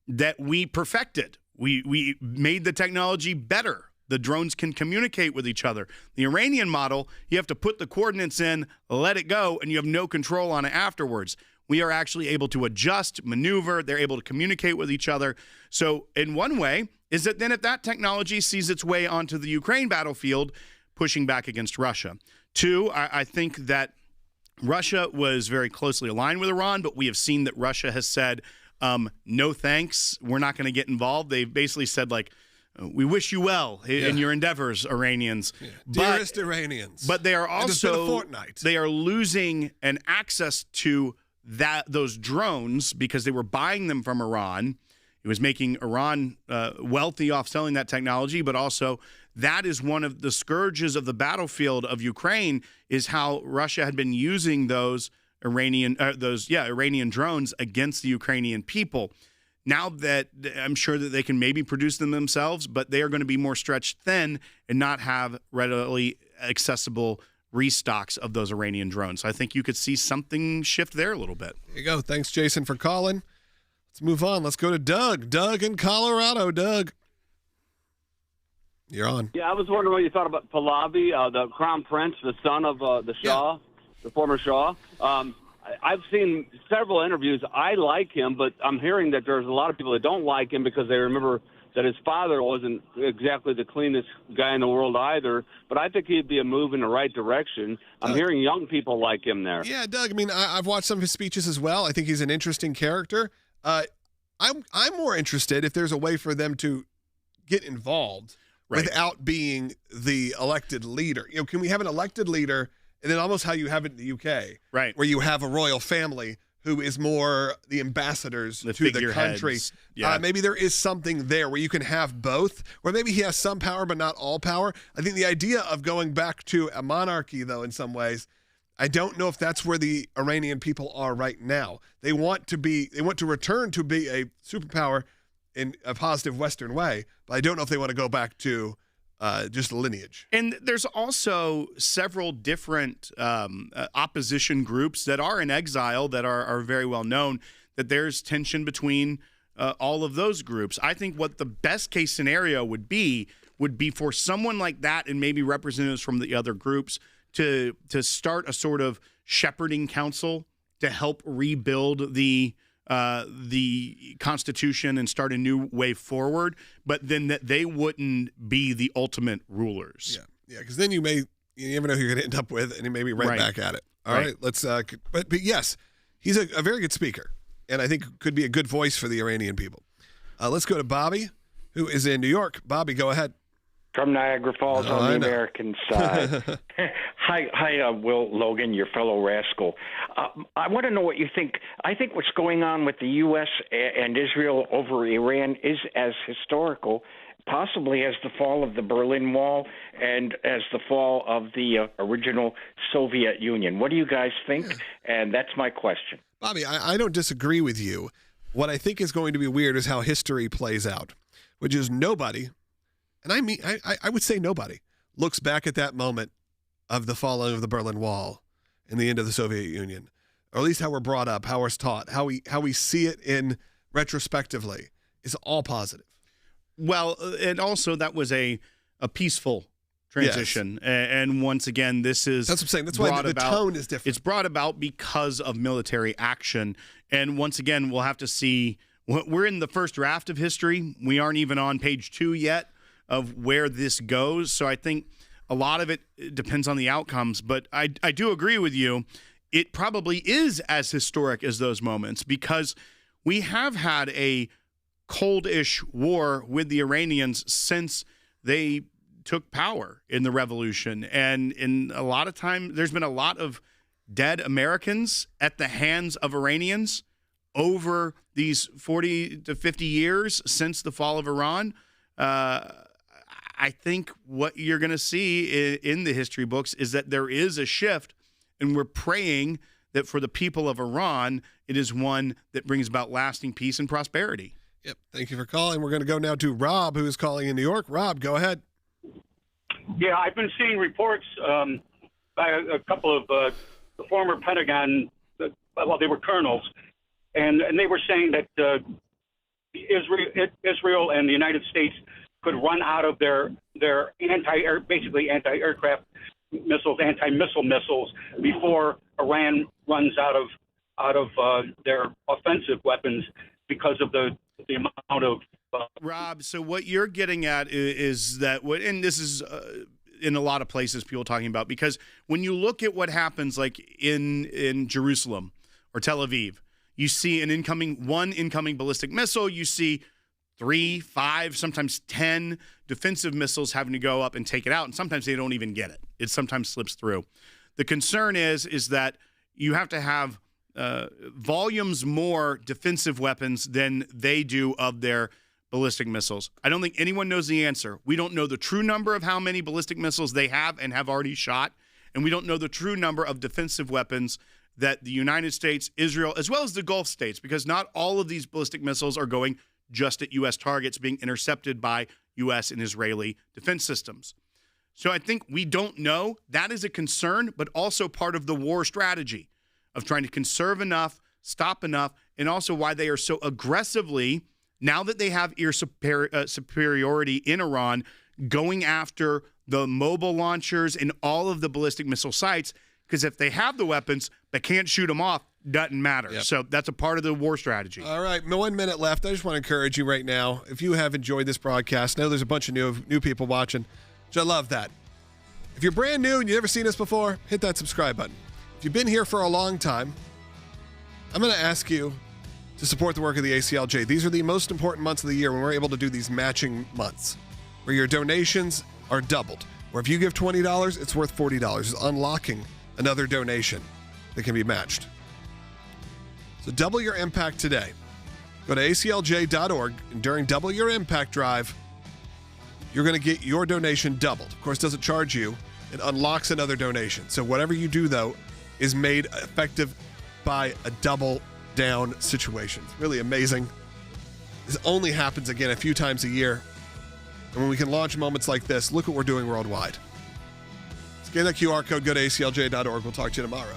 that we perfected. We made the technology better. The drones can communicate with each other. The Iranian model, you have to put the coordinates in, let it go, and you have no control on it afterwards. We are actually able to adjust, maneuver. They're able to communicate with each other. So in one way, is that then if that technology sees its way onto the Ukraine battlefield, pushing back against Russia. Two, I think that Russia was very closely aligned with Iran, but we have seen that Russia has said, no thanks, we're not going to get involved. They've basically said, like, we wish you well in your endeavors, Iranians. Yeah. Dearest Iranians. But they are also they are losing an access to those drones because they were buying them from Iran. It was making Iran wealthy off selling that technology, but also that is one of the scourges of the battlefield of Ukraine is how Russia had been using those Iranian drones against the Ukrainian people. Now that I'm sure that they can maybe produce them themselves, but they are going to be more stretched thin and not have readily accessible restocks of those Iranian drones. So I think you could see something shift there a little bit. There you go. Thanks, Jason, for calling. Let's move on. Let's go to Doug. Doug in Colorado. Doug. You're on. Yeah, I was wondering what you thought about Pahlavi, the crown prince, the son of the Shah, the former Shah. I've seen several interviews. I like him, but I'm hearing that there's a lot of people that don't like him because they remember that his father wasn't exactly the cleanest guy in the world either. But I think he'd be a move in the right direction. I'm hearing young people like him there. Yeah, Doug, I mean, I've watched some of his speeches as well. I think he's an interesting character. I'm more interested if there's a way for them to get involved without being the elected leader. You know, can we have an elected leader and then almost how you have it in the UK, right, where you have a royal family who is more the ambassadors to the country. Yeah. Maybe there is something there where you can have both, or maybe he has some power but not all power. I think the idea of going back to a monarchy, though, in some ways, I don't know if that's where the Iranian people are right now. They want to return to be a superpower in a positive Western way, but I don't know if they want to go back to just the lineage. And there's also several different opposition groups that are in exile that are very well known, that there's tension between all of those groups. I think what the best case scenario would be for someone like that and maybe representatives from the other groups to start a sort of shepherding council to help rebuild the Constitution and start a new way forward, but then that they wouldn't be the ultimate rulers. Yeah, because then you never know who you're going to end up with, and you may be right back at it. All right, let's. But yes, he's a very good speaker, and I think could be a good voice for the Iranian people. Let's go to Bobby, who is in New York. Bobby, go ahead. From Niagara Falls on the American side. Hi, Will Logan, your fellow rascal. I want to know what you think. I think what's going on with the U.S. and Israel over Iran is as historical possibly as the fall of the Berlin Wall and as the fall of the original Soviet Union. What do you guys think? Yeah. And that's my question. Bobby, I don't disagree with you. What I think is going to be weird is how history plays out, which is nobody, and I mean, I would say nobody, looks back at that moment of the falling of the Berlin Wall and the end of the Soviet Union, or at least how we're brought up, how we're taught, how we see it in retrospectively is all positive. Well, and also that was a peaceful transition. Yes. And once again, that's what I'm saying. That's why the tone is different. It's brought about because of military action. And once again, we'll have to see. We're in the first draft of history. We aren't even on page 2 yet of where this goes. So I think a lot of it depends on the outcomes. But I do agree with you. It probably is as historic as those moments because we have had a cold-ish war with the Iranians since they took power in the revolution. And in a lot of time, there's been a lot of dead Americans at the hands of Iranians over these 40 to 50 years since the fall of Iran. I think what you're going to see in the history books is that there is a shift, and we're praying that for the people of Iran, it is one that brings about lasting peace and prosperity. Yep. Thank you for calling. We're going to go now to Rob, who is calling in New York. Rob, go ahead. Yeah, I've been seeing reports by a couple of the former Pentagon, well, they were colonels, and they were saying that Israel and the United States could run out of their basically anti-aircraft missiles, anti-missile missiles before Iran runs out of their offensive weapons because of the amount of Rob, so what you're getting at is that and this is in a lot of places people talking about, because when you look at what happens like in Jerusalem or Tel Aviv, you see one incoming ballistic missile, you see 3, 5, sometimes 10 defensive missiles having to go up and take it out, and sometimes they don't even get it. It sometimes slips through. The concern is that you have to have volumes more defensive weapons than they do of their ballistic missiles. I don't think anyone knows the answer. We don't know the true number of how many ballistic missiles they have and have already shot, and we don't know the true number of defensive weapons that the United States, Israel, as well as the Gulf states, because not all of these ballistic missiles are going just at U.S. targets being intercepted by U.S. and Israeli defense systems. So I think we don't know. That is a concern, but also part of the war strategy of trying to conserve enough, stop enough, and also why they are so aggressively, now that they have air superiority in Iran, going after the mobile launchers and all of the ballistic missile sites, because if they have the weapons but can't shoot them off, doesn't matter. Yep. So that's a part of the war strategy. All right, 1 minute left. I just want to encourage you right now, if you have enjoyed this broadcast, I know there's a bunch of new people watching, which I love that. If you're brand new and you've never seen us before, hit that subscribe button. If you've been here for a long time, I'm going to ask you to support the work of the ACLJ. These are the most important months of the year when we're able to do these matching months, where your donations are doubled. Where if you give $20, it's worth $40. It's unlocking another donation that can be matched. So double your impact today. Go to aclj.org, and during Double Your Impact Drive, you're going to get your donation doubled. Of course, it doesn't charge you. It unlocks another donation. So whatever you do, though, is made effective by a double down situation. It's really amazing. This only happens, again, a few times a year. And when we can launch moments like this, look what we're doing worldwide. Scan that QR code, go to aclj.org. We'll talk to you tomorrow.